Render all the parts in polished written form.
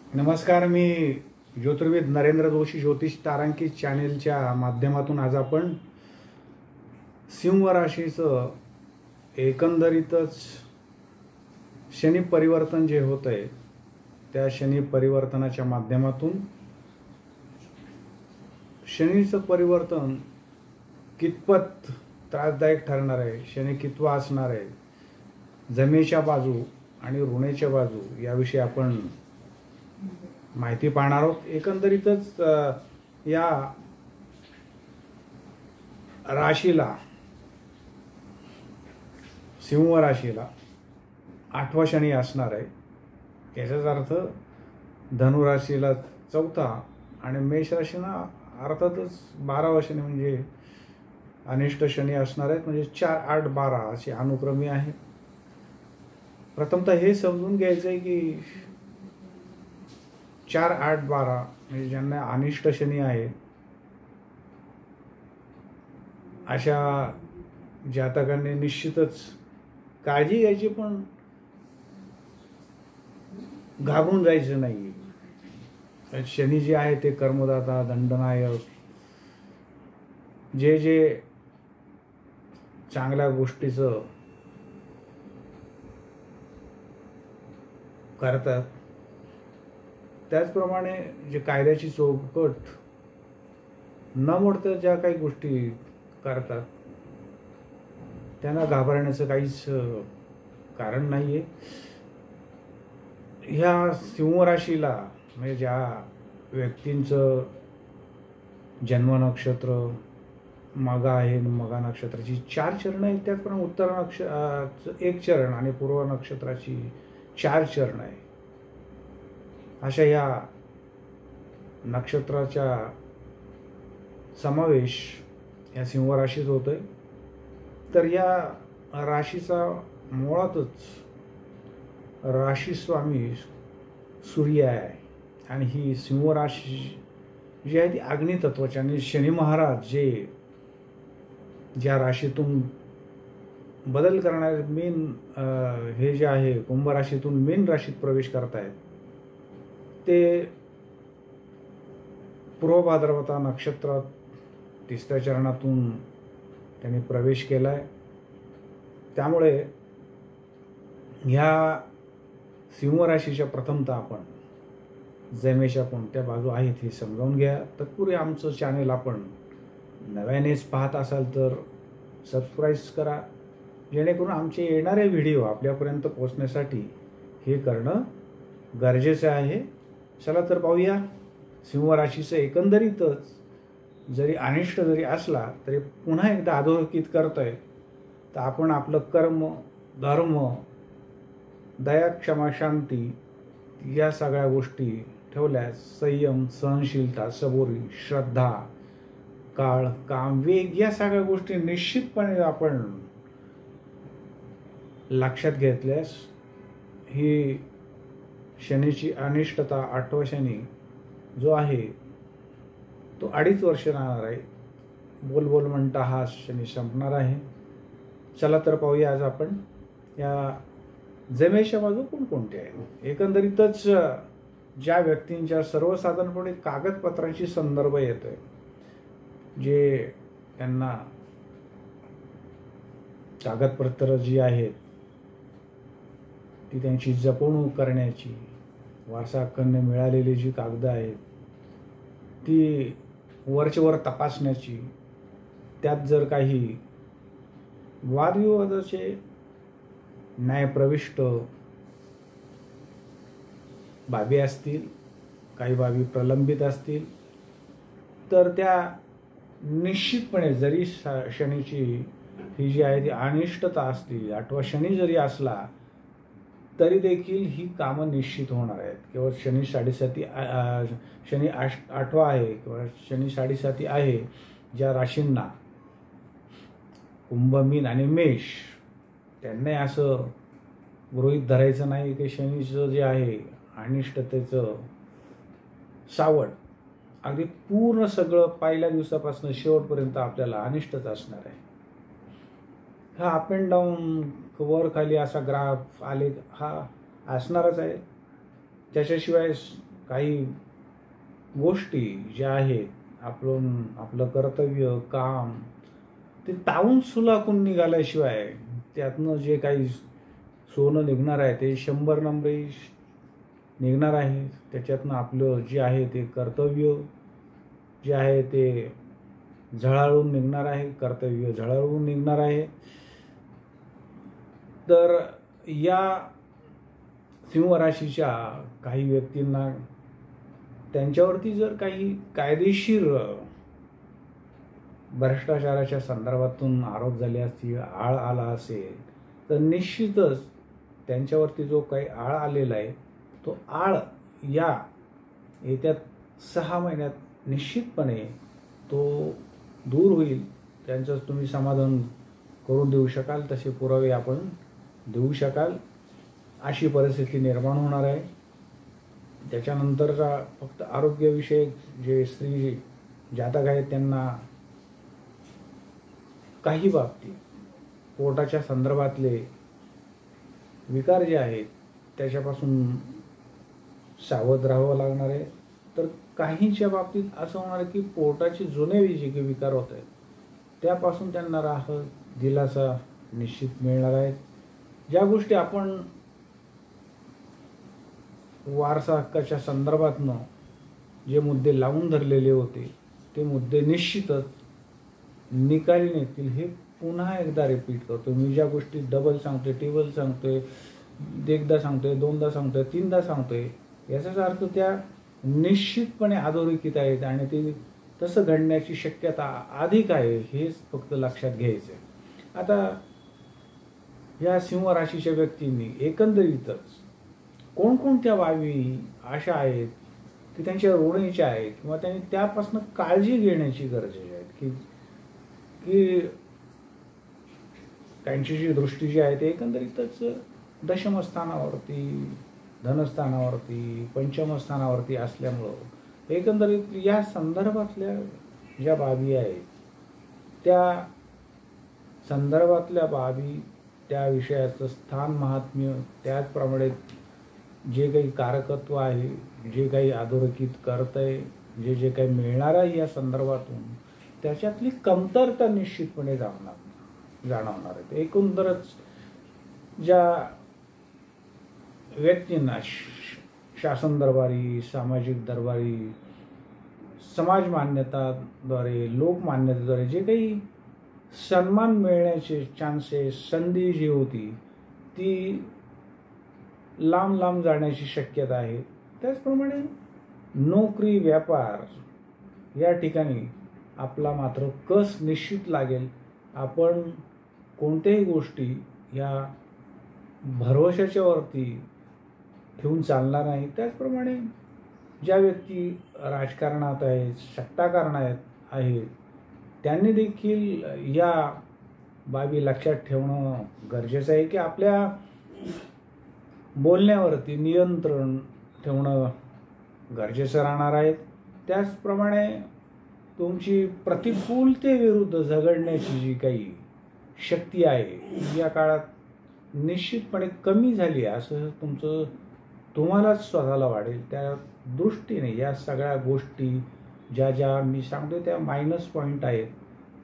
नमस्कार. मी ज्योतिर्विद नरेंद्र जोशी ज्योतिष तारांकित चॅनेलच्या माध्यमातून आज आपण सिंह राशीचं एकंदरीतच शनी परिवर्तन जे होत आहे त्या शनी परिवर्तनाच्या माध्यमातून शनीचं परिवर्तन कितपत त्रासदायक ठरणार आहे, शनी कितवा असणार आहे, जमेच्या बाजू आणि ऋणेच्या बाजू याविषयी आपण माहिती पाहणार आहोत. एकंदरीतच या राशीला, सिंह राशीला 8वा शनी असणार आहे. याचाच अर्थ धनु राशीला 4था आणि मेष राशीला अर्थातच 12वा शनी म्हणजे अनिष्ट शनी असणार आहेत. म्हणजे 4, 8, 12 अशी अनुक्रमे आहे. प्रथमतः हे समजून घ्यायचं आहे की 4, 8, 12 म्हणजे ज्यांना अनिष्ट शनी आहे अशा जातकांनी निश्चितच काळजी घ्यायची, पण घाबरून जायचं नाही. शनी जे आहे ते कर्मदाता, दंडनायक, जे जे चांगल्या गोष्टीचं करतात त्याचप्रमाणे जे कायद्याची चौकट न मोडता ज्या काही गोष्टी करतात त्यांना घाबरण्याचं काहीच कारण नाही आहे. ह्या सिंह राशीला म्हणजे ज्या व्यक्तींचं जन्म नक्षत्र मघा आहे, मघा नक्षत्राची 4 चरण आहेत, त्याचप्रमाणे उत्तर नक्षत्राचं 1 चरण आणि पूर्व नक्षत्राची 4 चरण आहे. अशा या नक्षत्राचा समावेश या सिंह राशीत होतोय. तर या राशीचा मुळातच राशीस्वामी सूर्य आहे आणि ही सिंह राशी जी आहे ती अग्नितत्वाची, आणि शनी महाराज जे ज्या राशीतून बदल करणारे मीन हे जे आहे कुंभ राशीतून मीन राशीत प्रवेश करतायत ते पूर्व भाद्रपदा नक्षत्रात 3ऱ्या चरणातून त्यांनी प्रवेश केलाय. त्यामुळे ह्या सिंह राशीच्या प्रथमतः आपण जमेच्या कोणत्या बाजू आहेत हे समजावून घ्या. तत्पूर्वी आमचं चॅनेल आपण नव्यानेच पाहत असाल तर सबस्क्राईब करा, जेणेकरून आमचे येणारे व्हिडिओ आपल्यापर्यंत पोहोचण्यासाठी हे करणं गरजेचं आहे. चला तर पाहूया. सिंह राशीचं एकंदरीतच जरी अनिष्ट जरी असला तरी पुन्हा एकदा अधोरेखित करतोय तर आपण आपलं कर्म, धर्म, दया, क्षमा, शांती या सगळ्या गोष्टी ठेवल्यास संयम, सहनशीलता, सबुरी, श्रद्धा, काळ, काम, वेग या सगळ्या गोष्टी निश्चितपणे आपण लक्षात घेतल्यास ही शनीची अनिष्टता 8वा शनी जो आहे तो 2.5 वर्ष राहणार आहे. बोल म्हणता हा शनी संपणार आहे. चला तर पाहूया आज आपण या जमेच्या बाजू कोणकोणत्या आहेत. एकंदरीतच ज्या व्यक्तींच्या सर्वसाधारणपणे कागदपत्रांची संदर्भ येतोय, जे त्यांना कागदपत्र जी आहेत ती त्यांची जपवणूक करण्याची, वारसा हक्काने मिळालेली जी कागदं आहेत ती वरचेवर तपासण्याची, त्यात जर काही वादविवादाचे न्यायप्रविष्ट बाबी असतील, काही बाबी प्रलंबित असतील तर त्या निश्चितपणे जरी शनीची ही जी आहे ती अनिष्टता असली, 8वा शनी जरी असला तरी देखील ही कामं निश्चित होणार आहेत. किंवा शनी 7.5 शनी 8वा आहे किंवा शनी 7.5 आहे ज्या राशींना कुंभ, मीन आणि मेष, त्यांना असं गृहीत धरायचं नाही की शनीचं जे आहे अनिष्टतेचं सावट अगदी पूर्ण सगळं पहिल्या दिवसापासून शेवटपर्यंत आपल्याला अनिष्टच असणार आहे. हा अप अँड डाऊन, वर खाली असा ग्राफ आलेख हा असणारच आहे. त्याच्याशिवाय काही गोष्टी ज्या आहेत आपलं कर्तव्य काम ते तावून सुलाखून निघाल्याशिवाय त्यातनं जे काही सोनं निघणार आहे ते 100 नंबरी निघणार आहे. त्याच्यातनं आपलं जे आहे ते कर्तव्य जे आहे ते झळाळून निघणार आहे, कर्तव्य झळाळून निघणार आहे. तर या सिंह राशीच्या काही व्यक्तींना त्यांच्यावरती जर काही कायदेशीर भ्रष्टाचाराच्या संदर्भातून आरोप झाले असतील, आळ आला असेल, तर निश्चितच त्यांच्यावरती जो काही आळ आलेला आहे तो आळ या येत्या 6 महिन्यात निश्चितपणे तो दूर होईल. त्यांचं तुम्ही समाधान करून देऊ शकाल, तसे पुरावे आपण देऊ शकाल, अशी परिस्थिती निर्माण होणार आहे. त्याच्यानंतरचा फक्त आरोग्यविषयक जे स्त्री जातक आहेत त्यांना काही बाबतीत पोटाच्या संदर्भातले विकार जे आहेत त्याच्यापासून सावध राहावं लागणार आहे. तर काहींच्या बाबतीत असं होणार आहे की पोटाचे जुने जे काही विकार होत आहेत त्यापासून त्यांना राहत दिलासा निश्चित मिळणार आहे. ज्या गोष्टी आपण वारसा हक्काच्या संदर्भातनं जे मुद्दे लावून धरलेले होते ते मुद्दे निश्चितच निकाली निघतील. हे पुन्हा एकदा रिपीट करतो. मी ज्या गोष्टी डबल सांगतोय, टेबल सांगतोय, एकदा सांगतोय, दोनदा सांगतोय, तीनदा सांगतोय, याचाच अर्थ त्या निश्चितपणे अधोरेखित आहेत आणि ते तसं घडण्याची शक्यता अधिक आहे, हेच फक्त लक्षात घ्यायचं आहे. आता या सिंह राशीच्या व्यक्तींनी एकंदरीतच कोणकोणत्या बाबी अशा आहेत की त्यांच्या ऋणीच्या आहेत किंवा त्यांनी त्यापासून काळजी घेण्याची गरजेची आहे की त्यांची जी दृष्टी जी आहे ते एकंदरीतच दशमस्थानावरती, धनस्थानावरती, पंचमस्थानावरती असल्यामुळं एकंदरीत या संदर्भातल्या ज्या बाबी आहेत त्या संदर्भातल्या बाबी, त्या विषयाचं स्थान महात्म्य, त्याचप्रमाणे जे काही कारकत्व आहे, जे काही अधोरेखित करतंय, जे काही मिळणार आहे या संदर्भातून त्याच्यातली कमतरता निश्चितपणे जाणवणार आहे. एकंदरच ज्या व्यक्तींना शासन दरबारी, सामाजिक दरबारी, समाज मान्यताद्वारे, लोकमान्यतेद्वारे जे काही सन्मान मिळण्याचे चान्सेस, संधी जी होती ती लांब लांब जाण्याची शक्यता आहे. त्याचप्रमाणे नोकरी, व्यापार या ठिकाणी आपला मात्र कस निश्चित लागेल. आपण कोणत्याही गोष्टी या भरवशाच्या वरती ठेवून चालणार नाही. त्याचप्रमाणे ज्या व्यक्ती राजकारणात आहेत, सत्ताकारणात आहेत, त्यांनी देखील या बाबी लक्षात ठेवणं गरजेचं आहे की आपल्या बोलण्यावरती नियंत्रण ठेवणं गरजेचं राहणार आहे. त्याचप्रमाणे तुमची प्रतिकूलतेविरुद्ध झगडण्याची जी काही शक्ती आहे या काळात निश्चितपणे कमी झाली आहे असं तुम्हालाच स्वतःला वाटेल. त्या दृष्टीने या सगळ्या गोष्टी ज्या मी सांगतोय त्या मायनस पॉईंट आहेत,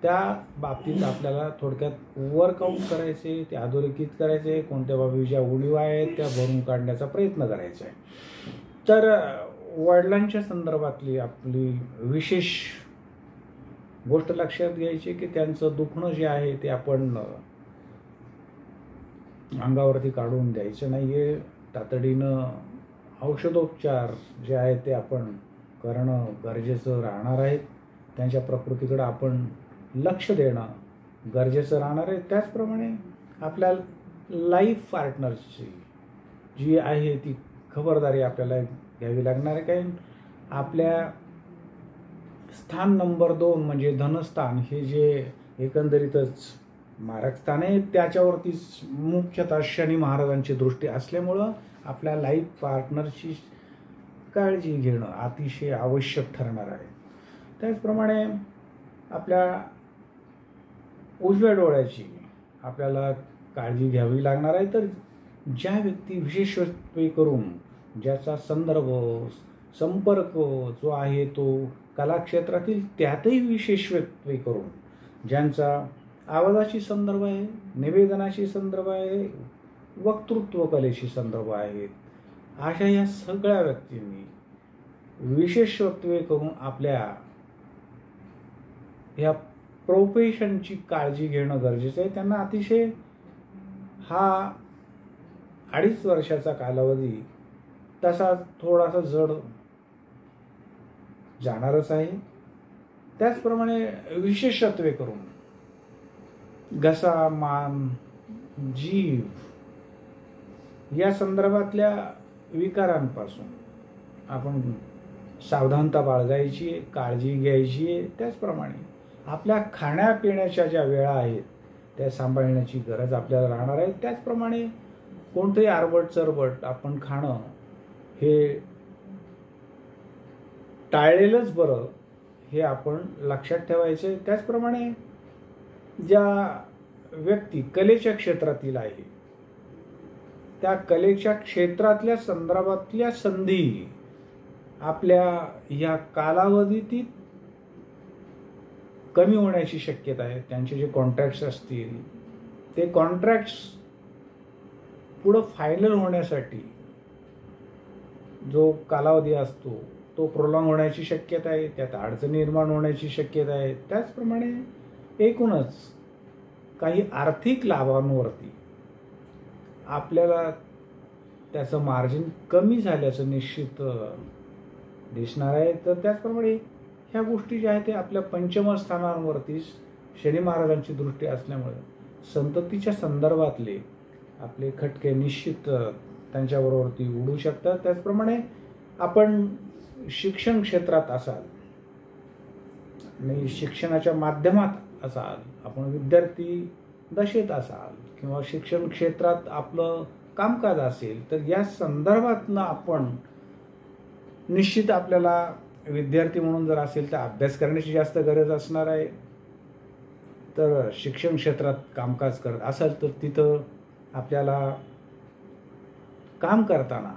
त्या बाबतीत आपल्याला थोडक्यात वर्कआउट करायचे, ते अधोरेखित करायचे, कोणत्या बाबी ज्या उणीव आहेत त्या भरून काढण्याचा प्रयत्न करायचा आहे. तर वडिलांच्या संदर्भातली आपली विशेष गोष्ट लक्षात घ्यायची की त्यांचं दुखणं जे आहे ते आपण अंगावरती काढून द्यायचं नाही आहे. तातडीनं औषधोपचार जे आहेत ते आपण करणं गरजेचं राहणार आहे. त्यांच्या प्रकृतीकडे आपण लक्ष देणं गरजेचं राहणार आहे. त्याचप्रमाणे आपल्या लाईफ पार्टनरची जी आहे ती खबरदारी आपल्याला घ्यावी लागणार आहे. कारण आपल्या स्थान नंबर 2 म्हणजे धनस्थान हे जे एकंदरीतच मारक स्थान आहे त्याच्यावरतीच मुख्यतः शनी महाराजांची दृष्टी असल्यामुळं आपल्या लाईफ पार्टनरची काळजी घेणं अतिशय आवश्यक ठरणार आहे. त्याचप्रमाणे आपल्या उजव्या डोळ्याची आपल्याला काळजी घ्यावी लागणार आहे. तर ज्या व्यक्ती विशेष करून ज्याचा संदर्भ संपर्क जो आहे तो कलाक्षेत्रातील त्यातही विशेष व्यक्ती करून, ज्यांचा आवाजाशी संदर्भ आहे, निवेदनाशी संदर्भ आहे, वक्तृत्व कलेशी संदर्भ आहेत, अशा या सगळ्या व्यक्तींनी विशेषत्वे करून आपल्या या प्रोफेशनची काळजी घेणं गरजेचं आहे. त्यांना अतिशय हा 2.5 वर्षाचा कालावधी तसा थोडासा जड जाणारच आहे. त्याचप्रमाणे विशेषत्वे करून घसा, मान, जीभ या संदर्भातल्या विकारांपासून आपण सावधानता बाळगायची आहे, काळजी घ्यायची आहे. त्याचप्रमाणे आपल्या खाण्यापिण्याच्या ज्या वेळा आहेत त्या सांभाळण्याची गरज आपल्याला राहणार आहे. त्याचप्रमाणे कोणतंही आरबट चरबट आपण खाणं हे टाळलेलंच बरं, हे आपण लक्षात ठेवायचं. त्याचप्रमाणे ज्या व्यक्ती कलेच्या क्षेत्रातील आहे त्या कलेच्या क्षेत्रातल्या संदर्भातल्या संधी आपल्या या कालावधीत कमी होण्याची शक्यता आहे. त्यांचे जे कॉन्ट्रॅक्ट्स असतील ते कॉन्ट्रॅक्ट्स पुढं फायनल होण्यासाठी जो कालावधी असतो तो प्रोलॉंग होण्याची शक्यता आहे, त्यात अडचणी निर्माण होण्याची शक्यता आहे. त्याचप्रमाणे एकूणच काही आर्थिक लाभांवरती आपल्याला त्याचं मार्जिन कमी झाल्याचं निश्चित दिसणार आहे. तर त्याचप्रमाणे ह्या गोष्टी ज्या आहेत ते आपल्या पंचम स्थानांवरती शनी महाराजांची दृष्टी असल्यामुळे संततीच्या संदर्भातले आपले खटके निश्चित त्यांच्याबरोबरती उडू शकतात. त्याचप्रमाणे आपण शिक्षण क्षेत्रात असाल आणि शिक्षणाच्या माध्यमात असाल, आपण विद्यार्थी दशेत असाल किंवा शिक्षण क्षेत्रात आपलं कामकाज असेल, तर या संदर्भातनं आपण निश्चित आपल्याला विद्यार्थी म्हणून जर असेल तर अभ्यास करण्याची जास्त गरज असणार आहे. तर शिक्षण क्षेत्रात कामकाज करत असाल तर तिथं आपल्याला काम करताना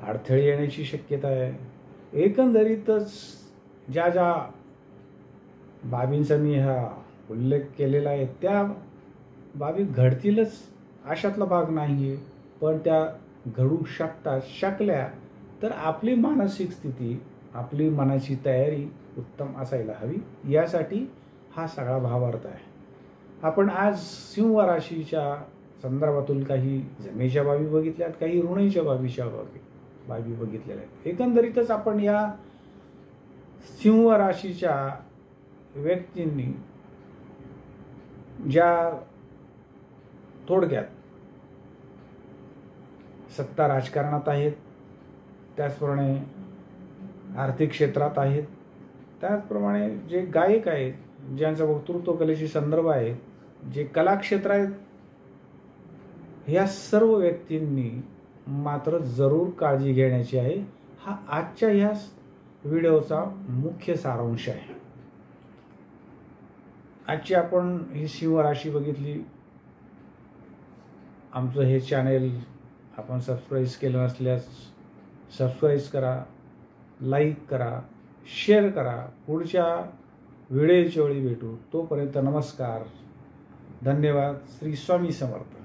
अडथळे येण्याची शक्यता आहे. एकंदरीतच ज्या ज्या बाबींचा मी हा उल्लेख केलेला आहे त्या बाबी घडतीलच अशातला भाग नाही आहे, पण त्या घडू शकतात. शकल्या तर आपली मानसिक स्थिती, आपली मनाची तयारी उत्तम असायला हवी. यासाठी हा सगळा भावार्थ आहे. आपण आज सिंह राशीच्या संदर्भातून काही जमेच्या बाबी बघितल्यात, काही ऋणीच्या बाबी बघितलेल्या आहेत. एकंदरीतच आपण या सिंह राशीच्या व्यक्तींनी ज्या थोडक्यात सत्ता राजकारणात आहेत, त्याचप्रमाणे आर्थिक क्षेत्रात आहेत, त्याचप्रमाणे जे गायक आहेत, ज्यांचा वक्तृत्व कलेशी संदर्भ आहे, जे कलाक्षेत्र आहेत, ह्या सर्व व्यक्तींनी मात्र जरूर काळजी घेण्याची आहे. हा आजच्या ह्या व्हिडिओचा मुख्य सारांश आहे. आजची आपण ही सिंह राशी बघितली. आमचं हे चॅनेल आपण सबस्क्राईब केलं नसल्यास सबस्क्राईब करा, लाईक करा, शेअर करा. पुढच्या व्हिडिओच्या वेळी भेटू. तोपर्यंत नमस्कार, धन्यवाद. श्री स्वामी समर्थ.